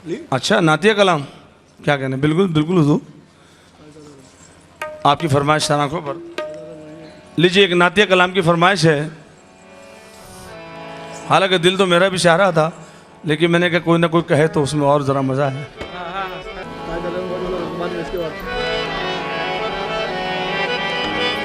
अच्छा नातिया कलाम क्या कहने, बिल्कुल बिल्कुल हुजूर, आपकी फरमाइश आंखों पर लीजिए। एक नातिया कलाम की फरमाइश है, हालांकि दिल तो मेरा भी चाह रहा था, लेकिन मैंने कहा कोई ना कोई कहे तो उसमें और ज़रा मज़ा है।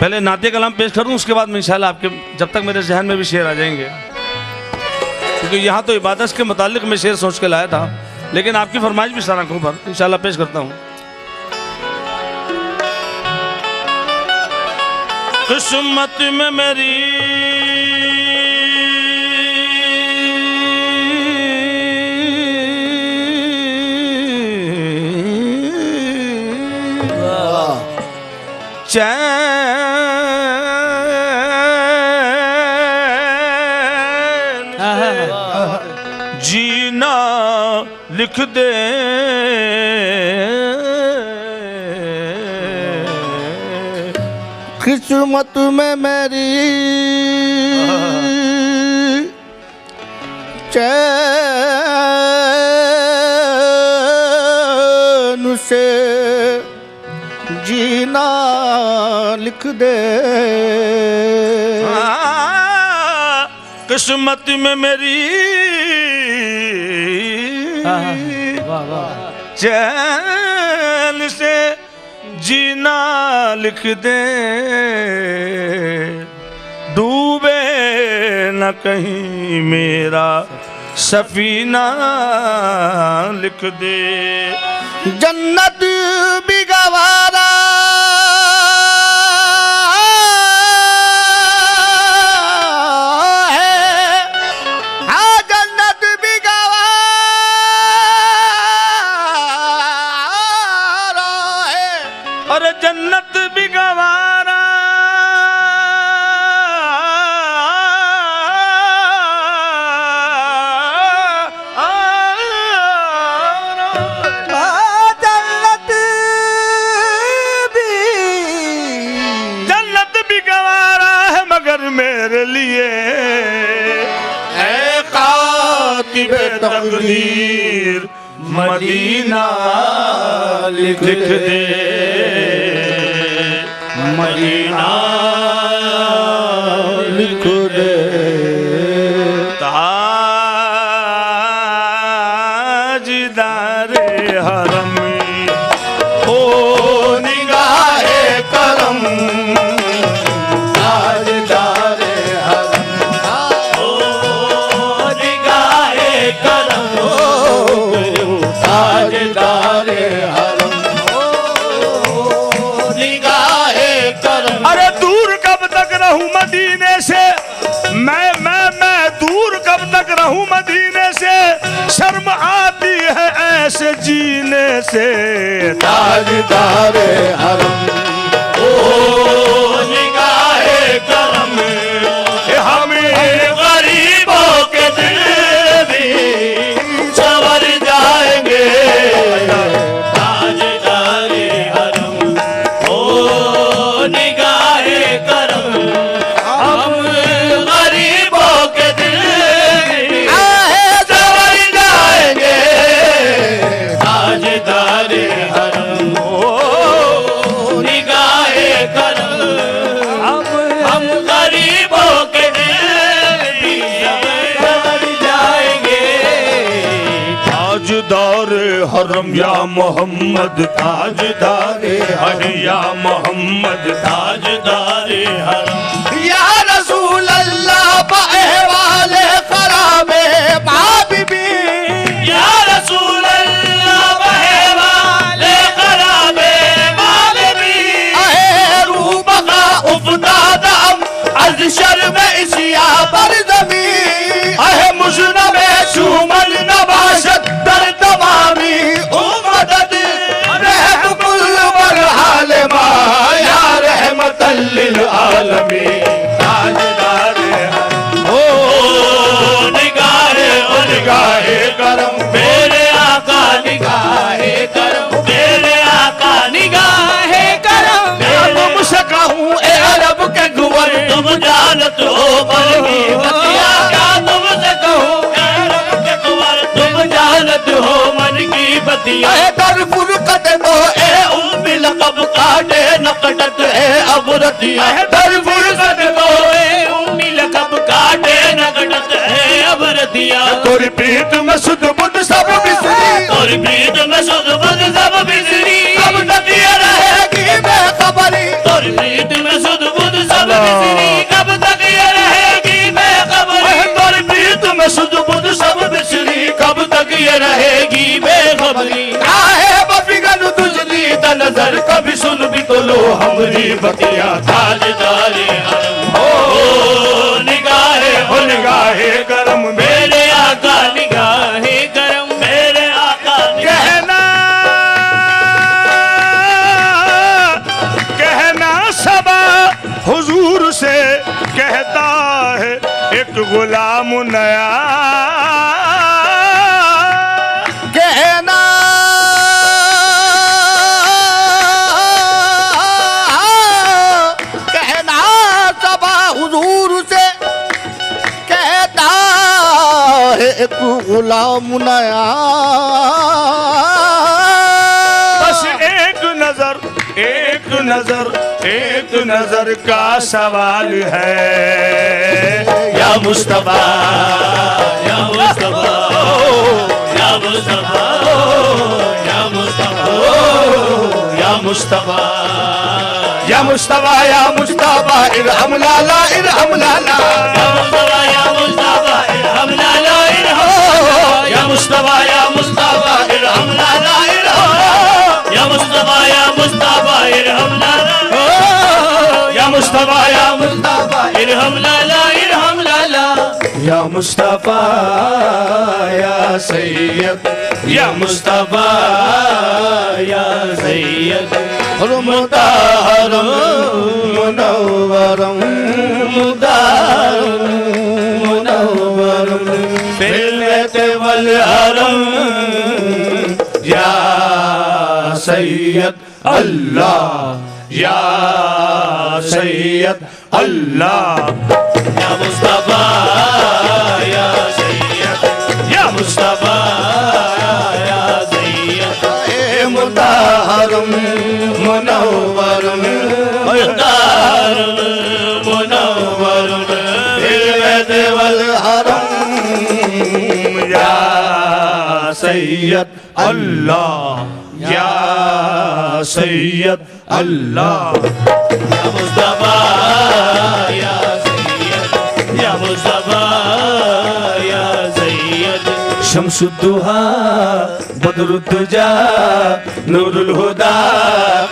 पहले नातिया कलाम पेश करूं, उसके बाद में इंशाल्लाह आपके, जब तक मेरे जहन में भी शेर आ जाएंगे, क्योंकि यहाँ तो इबादत के मुतालिक मैं शेर सोच के लाया था, लेकिन आपकी फरमाइश भी सारा आंखों पर इंशाल्लाह पेश करता हूँ। किस्मत में मेरी चैन जीना लिख दे, किस्मत में मेरी चैन से जीना लिख दे, किस्मत में मेरी चैन से जीना लिख दे, डूबे न कहीं मेरा सफीना लिख दे, जन्नत भी गवारा जन्नत भी गवारा जन्नत भी गवारा है मगर मेरे लिए है कातिब तकदीर मदीना लिख दे, मदीना लिख दे, ताजदारे हरम ओ निगाहे करम, ताजदारे हरम ओ निगाहे करम, ताजदारे हरम निगाहे करम। अरे दूर कब तक रहूं मदीने से, मैं दूर कब तक रहूं मदीने से, शर्म आती है ऐसे जीने से, ताजदारे हरम ओ निगाहे करम, हमें गरीबों के दिल भी संवर जाएंगे, ताजदारे हरम ओ निगाहे करम, हम गरीबों के दिल संवर जाएंगे, ताजदारे हरम ओ निगाहे करम, हम गरीबों के दिल भी संवर जाएंगे, ताजदार हरम या मोहम्मद, ताजदारे हरम या मोहम्मद, ताजदारे हरम या रसूल अल्लाह बहवाले खराबे माबीबी, या रसूल अल्लाह बहवाले खराबे माबीबी, अहे रूप का उफ्तादम अज शर्म इसिया पर जमी, अहे मुजनबे सुमन नबाशत दर तमामी उमदद रहम कुल बरहाल मा या रहमतल लिल आलमीन, ताजदारे हरम ओ निगाहे करम, मेरे आका निगाहे करम, मेरे आका निगाहे करम, मैं तुमसे कहूँ ए अरब के गुवर, तुम जानत हो मन की बतिया, क्या तुमसे कहूँ ए अरब के कुंवर, तुम जानत हो मन की बतिया दर फुरकत दो ए उम्मी लकब काटे नकटत है अब रतिया दर फुरकत दो ए उम्मी लकब काटे नकटत है अब रतिया तोरी प्रीत में सुध बुध सब बिसरी तोरी प्रीत में सुध बुध सब बिसरी कब तक ये रहेगी बेखबरी तोरी प्रीत में सुध बुध सब बिसरी कब तक ये रहेगी बेखबरी तोरी प्रीत में सुध बुध सब बिसरी कब तक ये रहेगी बेखबरी काहे बफिगन तुझदी द नजर कभी सुन भी तो लो हमरी बतिया ताजदारे हरम हो निगाहे गरम मेरे आका निगाहे गरम मेरे आका कहना सबा हुजूर से कहता है एक गुलाम नया कहना सबा हुजूर से कहता है एक गुलाम नया बस एक नजर का सवाल है या मुस्तफा या मुस्तफा या मुस्तफा या मुस्तफा या मुस्तफा या मुस्तफा या मुस्तफा इरहम लाला इरहम लाला या मुस्तफा या मुस्तफा इरहम लाला इरहम या मुस्तफा या मुस्तफा इरहम लाला इरहम या मुस्तफा या मुस्तफा इरहम लाला या मुस्तफा या मुस्तफा इरहम लाला इरहम लाला या मुस्तफा या सैयद या मुस्तफा या सैयद मुताहरम मुनव्वरम मुनव्वरम फिल वल हरम या सैयद अल्लाह या सैयद अल्लाह या मुस्तफा या सैयद या मुस्तफा या सैयद ए मुताहरम मुनव्वरम मुताहरम मुनव्वरम फिल वल हरम या सैयद अल्लाह या सैयद अल्लाह या मुस्तफा या सैयद या मुस्तफा या सैयद शम्सुद्दुहा बदरुद्दुजा नूरुल हुदा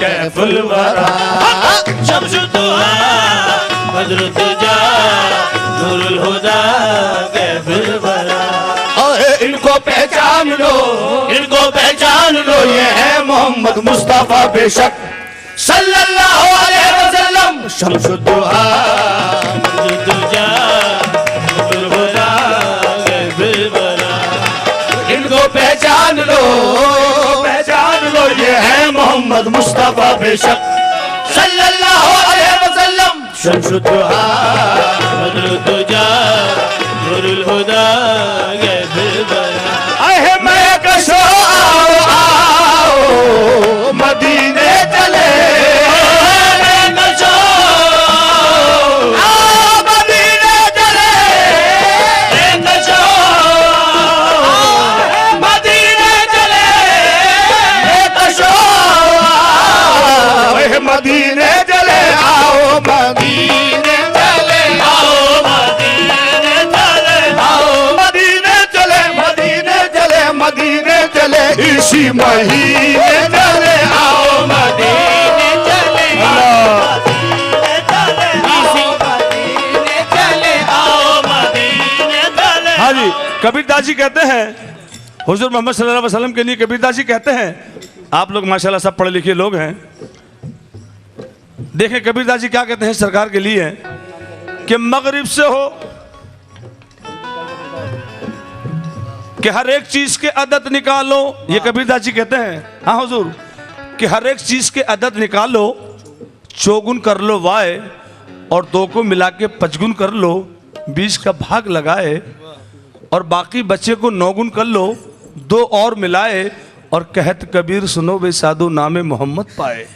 कैफुल वरा शम्सुद्दुहा बदरुद्दुजा नूरुल हुदा कैफुल वरा इनको पहचान लो ये है मोहम्मद मुस्तफा बेशक सल्लल्लाहु अलैहि वसल्लम शम्सुद्दुहा दुजा दुलहुदा गैबरा इनको पहचान लो ये है मोहम्मद मुस्तफा बेशक सल्लल्लाहु अलैहि वसल्लम शम्सुद्दुहा दुजा दुलहुदा मदीने चले मदीने चले मदीने चले मदीने चले आओ मदीने चले आओ मदीने चले आओ मदीने चले मदीने चले मदीने चले इसी महीने चले आओ मदीने चले मदीने चले इसी महीने चले आओ मदीने चले। हाँ जी, कबीरदास जी कहते हैं हुजूर मोहम्मद सल्लल्लाहु अलैहि वसल्लम के लिए कबीरदास जी कहते हैं, आप लोग माशाल्लाह सब पढ़े लिखे लोग हैं, देखें कबीरदास जी क्या कहते हैं सरकार के लिए कि मगरिब से हो कि हर एक चीज के अदद निकालो, ये कबीरदास जी कहते हैं हाँ हुजूर कि हर एक चीज के अदद निकालो, चौगुन कर लो वाय और दो को मिला के पचगुन कर लो, 20 का भाग लगाए और बाकी बच्चे को नौगुन कर लो, 2 और मिलाए और कहत कबीर सुनो वे साधु नामे मोहम्मद पाए।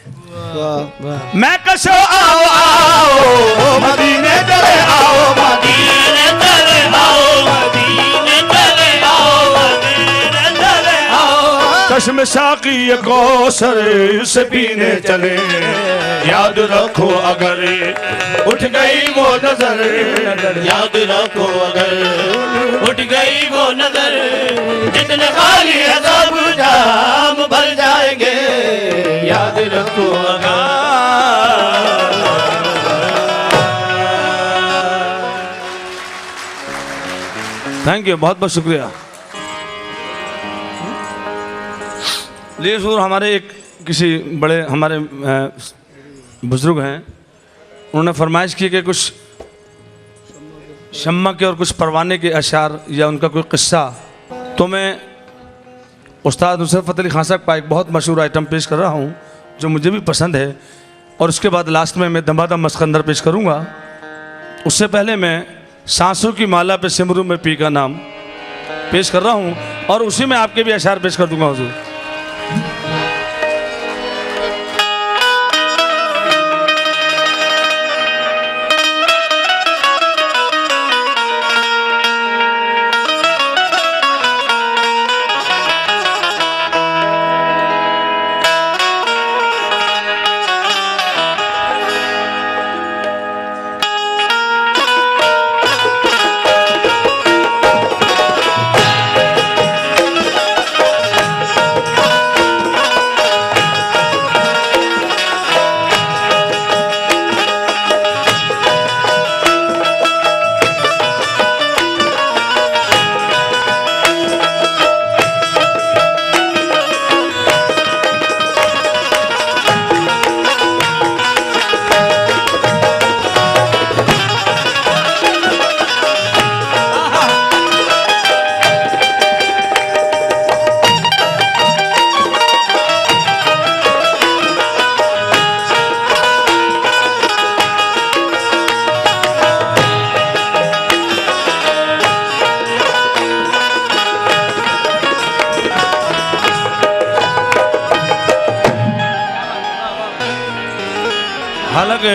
मैं कसो आओ आओ मदीने चले आओ मदीने चले आओ मदीने चले आओ मदीने चले आओ। चश्म साकी कौसर से पीने चले, याद रखो अगर उठ गई वो नजर, याद रखो अगर उठ गई वो नजर, जितने खाली है सब जाम भर जाएंगे, याद रखो अगर। थैंक यू, बहुत बहुत शुक्रिया। लिए सूर हमारे एक किसी बड़े हमारे बुजुर्ग हैं, उन्होंने फरमाइश की कि कुछ शम्मा के और कुछ परवाने के अशार या उनका कोई किस्सा, तो मैं उस्ताद नुसरत फ़तेह अली खान साहब का एक बहुत मशहूर आइटम पेश कर रहा हूँ जो मुझे भी पसंद है, और उसके बाद लास्ट में मैं दमादम मस्कंदर पेश करूँगा। उससे पहले मैं सांसों की माला पे सिमरू में पी का नाम पेश कर रहा हूँ, और उसी में आपके भी अशार पेश कर दूंगा हुजूर। हालांकि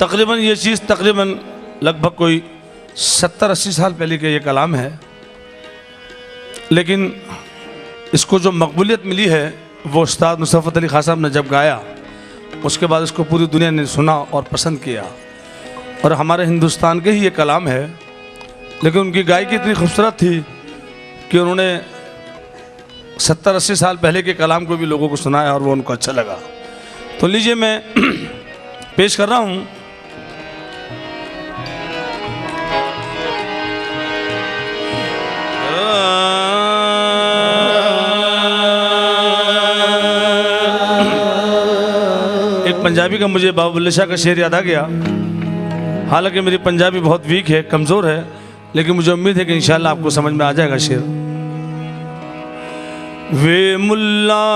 तकरीबन ये चीज़ तकरीबन लगभग कोई 70-80 साल पहले का ये कलाम है, लेकिन इसको जो मकबूलियत मिली है वो उस्ताद नुसरत फ़तेह अली खान साहब ने जब गाया, उसके बाद इसको पूरी दुनिया ने सुना और पसंद किया, और हमारे हिंदुस्तान के ही ये कलाम है। लेकिन उनकी गायकी इतनी खूबसूरत थी कि उन्होंने 70-80 साल पहले के कलाम को भी लोगों को सुनाया और वो उनको अच्छा लगा। तो लीजिए मैं पेश कर रहा हूँ एक पंजाबी का, मुझे बाबा बुल्ले शाह का शेर याद आ गया। हालांकि मेरी पंजाबी बहुत वीक है, कमज़ोर है, लेकिन मुझे उम्मीद है कि इंशाल्लाह आपको समझ में आ जाएगा शेर। वे मुल्ला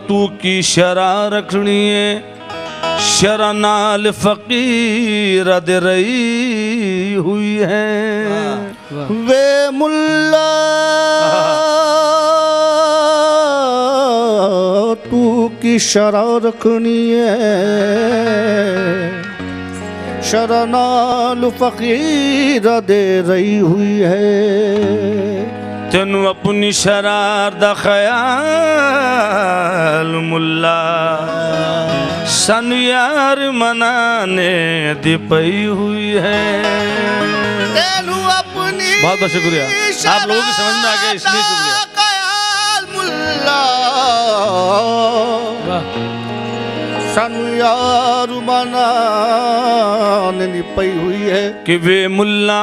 तू की शरा रखनी है, शरा नाल फकीर दे रही हुई है। वे मुल्ला तू की शरा रखनी है, शरा नाल फकीर दे रही हुई है। तेनू अपनी शरार दा ख्याल मुल्ला सन यार मनाने दी पई हुई है। तेनू अपनी बहुत बहुत शुक्रिया, आप लोगों की समझ में आ गया इसलिए शुक्रिया। ख्याल मुल्ला सन यार मनाने दी पई हुई है। कि वे मुल्ला,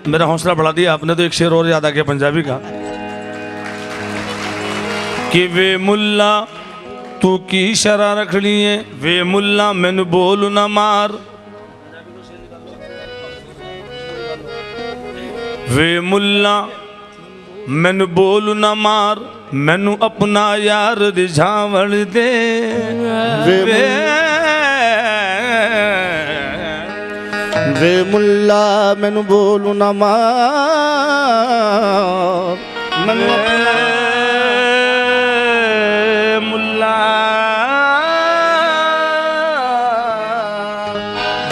मेरा हौसला बढ़ा दिया आपने, तो एक शेर और याद आ गया पंजाबी का, कि वे मुल्ला तू की शरा रखनी है, वे मुल्ला मैनू बोल ना मार, वे मुल्ला मैनू बोल ना मार, मैनू अपना यार रिझावण दे। वे मुल्ला मैनू बोलू ना मार मैनू मुल्ला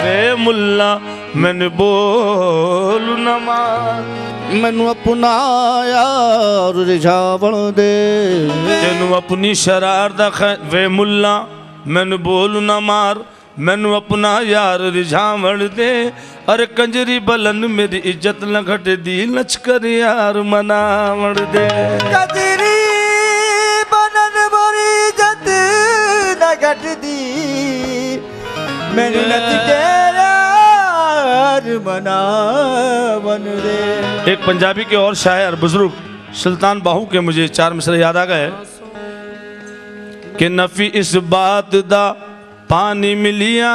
वे मुल्ला मैंने बोलू न मार मैनू अपना यार रिझावण दे तेनू अपनी शरार दा वे मुल्ला मैनू बोलू न मार मैनू अपना यार रिझावण दे अरे कंजरी बलन मेरी इज्जत न घट दी लचकर यार मनावण दे कजरी बनन मोरी इज्जत न घट दी मैंने नच के यार मनावन दे। एक पंजाबी के और शायर बुजुर्ग सुल्तान बाहू के मुझे 4 मिसरे याद आ गए कि नफी इस बात दा पानी मिलिया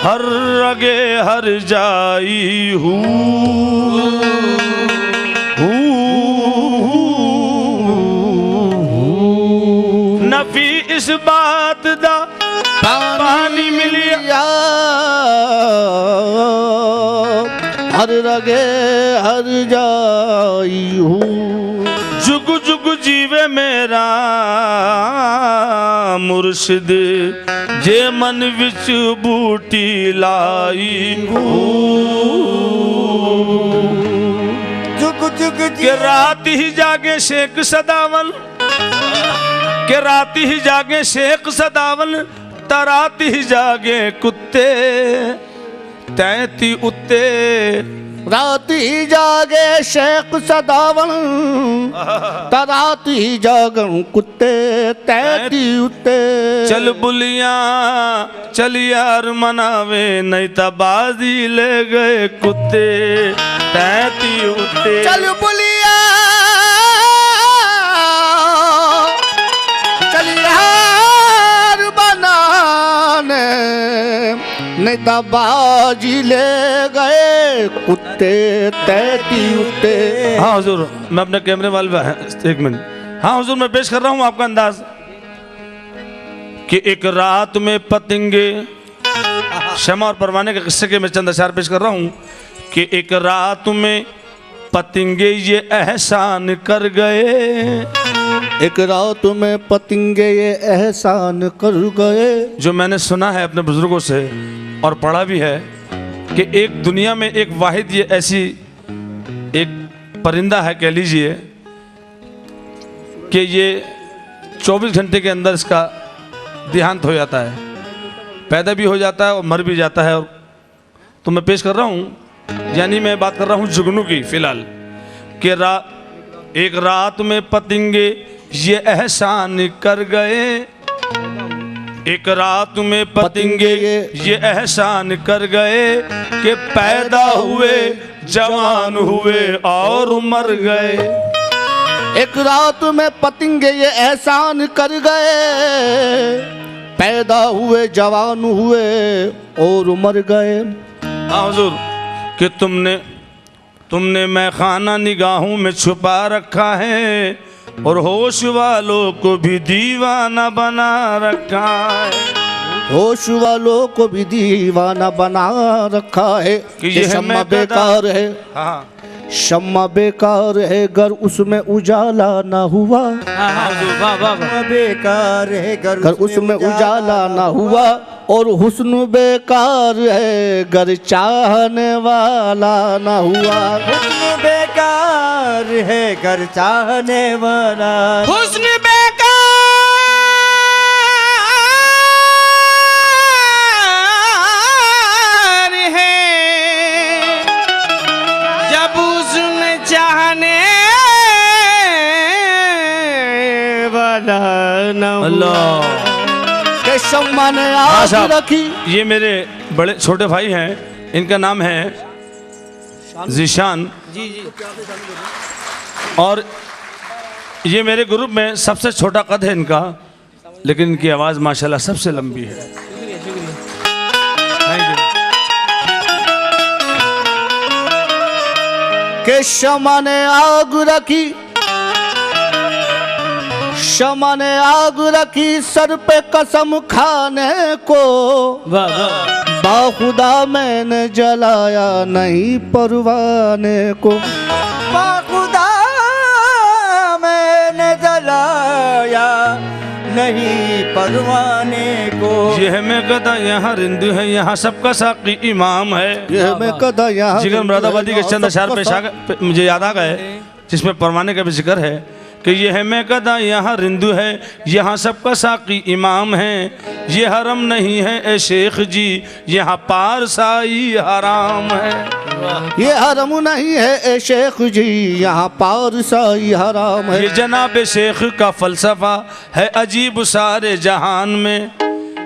हर रगे हर जाई नफी इस बात दा पानी मिलिया हर रगे हर जाई हूँ जुग जुग जीवे मेरा मुर्शिद जे मन विच बूटी लाई जुग जुग के रात ही जागे शेख सदावन के रात ही जागे शेख सदावन तरात ही जागे कुत्ते तैती उत्ते रात ही जागे शेख सदावन तरात ही जागन कुत्ते तैती उत्ते चल बुलिया चल यार मनावे नहीं तबाजी ले गए कुत्ते तैती उत्ते चल बुलिया चल यार बनाने नहीं तबाजी ले गए कुत्ते तैती उत्ते। हाँ हुजूर मैं अपने कैमरे वाले एक मिनट हाँ हुजूर मैं पेश कर रहा हूँ आपका अंदाज कि एक रात में पतंगे शमा और परवाने के किस्से के मैं चंद अशार पेश कर रहा हूँ कि एक रात में पतंगे ये एहसान कर गए एक रात में पतंगे ये एहसान कर गए जो मैंने सुना है अपने बुजुर्गों से और पढ़ा भी है कि एक दुनिया में एक वाहिद ये ऐसी एक परिंदा है कह लीजिए कि ये 24 घंटे के अंदर इसका देहांत हो जाता है पैदा भी हो जाता है और मर भी जाता है और तो मैं पेश कर रहा हूँ यानी मैं बात कर रहा हूँ जुगनू की फिलहाल कि एक रात में पतंगे ये एहसान कर गए एक रात में पतंगे ये एहसान कर गए कि पैदा हुए जवान हुए और मर गए एक रात में पतंगे ये एहसान कर गए पैदा हुए जवान हुए और मर गए। हाँ हुजूर कि तुमने मैं खाना निगाहों में छुपा रखा है और होश वालों को भी दीवाना बना रखा है होश वालों को भी दीवाना बना रखा है कि ये शम्मा बेकार है हाँ शम्मा बेकार है घर उसमें उजाला ना हुआ बेकार है घर उसमें उजाला ना हुआ और हुस्न बेकार है घर चाहने वाला ना हुआ हुस्न बेकार है घर चाहने वाला हुस्न बेकार है जब उसने चाहने वाला न हो। अल्लाह के शम्मा ने आग रखी। ये मेरे बड़े छोटे भाई हैं इनका नाम है जीशान जी जी और ये मेरे ग्रुप में सबसे छोटा कद है इनका लेकिन इनकी आवाज़ माशाल्लाह सबसे लंबी है थैंक यू के शमा ने आग रखी शमा ने आग रखी सर पे कसम खाने को वाह वाह बाखुदा मैंने जलाया नहीं परवाने को, बाखुदा मैंने जलाया नहीं परवाने को। ये है मैं गदा यहाँ रिंदू है, यहाँ सबका साकी इमाम है। ये मैं कदा यहाँ जिगर मुरादाबादी के चंद अशार मुझे याद आ गए, जिसमें परवाने का भी जिक्र है कि ये है मैं गदा यहाँ रिंदू है, यहाँ सबका साकी इमाम है। ये हरम नहीं है ए शेख जी, यहाँ पारसाई हराम है। ये हरम नहीं है ए शेख जी, यहाँ पारसाई हराम है। ये जनाब शेख का फलसफा है अजीब सारे जहान में,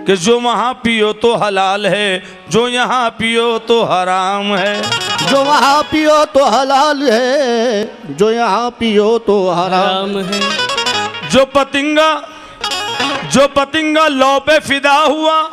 कि जो वहाँ पियो तो हलाल है, जो यहाँ पियो तो हराम है। जो वहाँ पियो तो हलाल है, जो यहाँ पियो तो हराम है। जो पतिंगा लौ पे फिदा हुआ,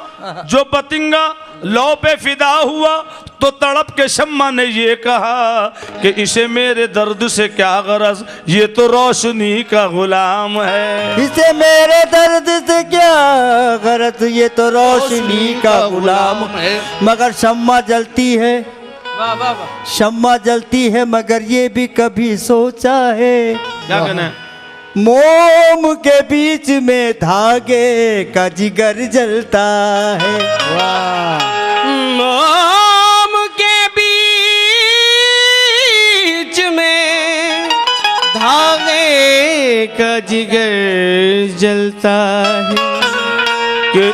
जो पतिंगा लौ पे फिदा हुआ, तो तड़प के शम्मा ने ये कहा कि इसे मेरे दर्द से क्या गरज, ये तो रोशनी का गुलाम है। इसे मेरे दर्द से क्या गरज, ये तो रोशनी का गुलाम है। मगर शम्मा जलती है, वाह वाह वाह। शम्मा जलती है, मगर ये भी कभी सोचा है क्या कहना है? मोम के बीच में धागे का जिगर जलता है। मोम के बीच में धागे का जिगर जलता है। कि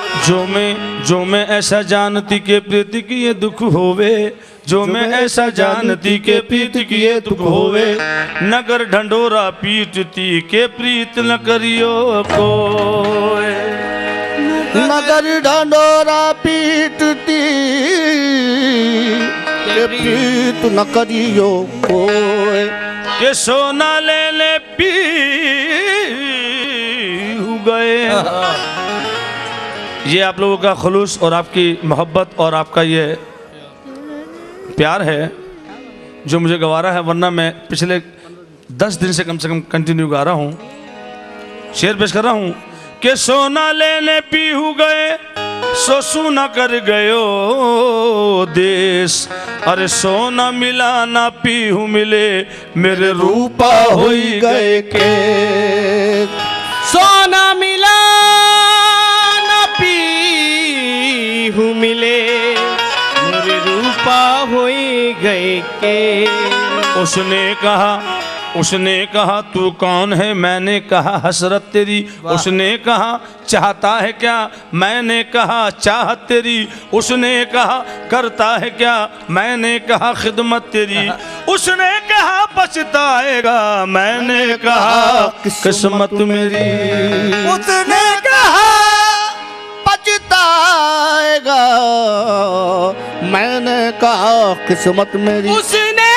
जो मैं ऐसा जानती के प्रीति की ये दुख होवे, जो मैं ऐसा जानती के प्रीति की ये दुख होवे, नगर ढंडोरा पीटती के प्रीत न करियो कोई। नगर ढंडोरा पीटती के प्रीत न करियो कोई। के सोना ले ले पी गए। ये आप लोगों का खुलूस और आपकी मोहब्बत और आपका ये प्यार है जो मुझे गवारा है, वरना मैं पिछले 10 दिन से कम कंटिन्यू गा रहा हूँ, शेर पेश कर रहा हूँ कि सोना लेने पीहू गए, सो सुना कर गयो देश, अरे सोना मिला ना पीहू मिले, मेरे रूपा होई गए के। सोना मिला ना पीहू मिले, मेरे रूपा होई गए के। उसने कहा तू कौन है, मैंने कहा हसरत तेरी। उसने कहा चाहता है क्या, मैंने कहा चाहत तेरी। उसने कहा करता है क्या, मैंने कहा खिदमत तेरी। उसने कहा पछताएगा, मैंने कहा किस्मत मेरी। उसने कहा पछताएगा, मैंने कहा किस्मत मेरी। उसने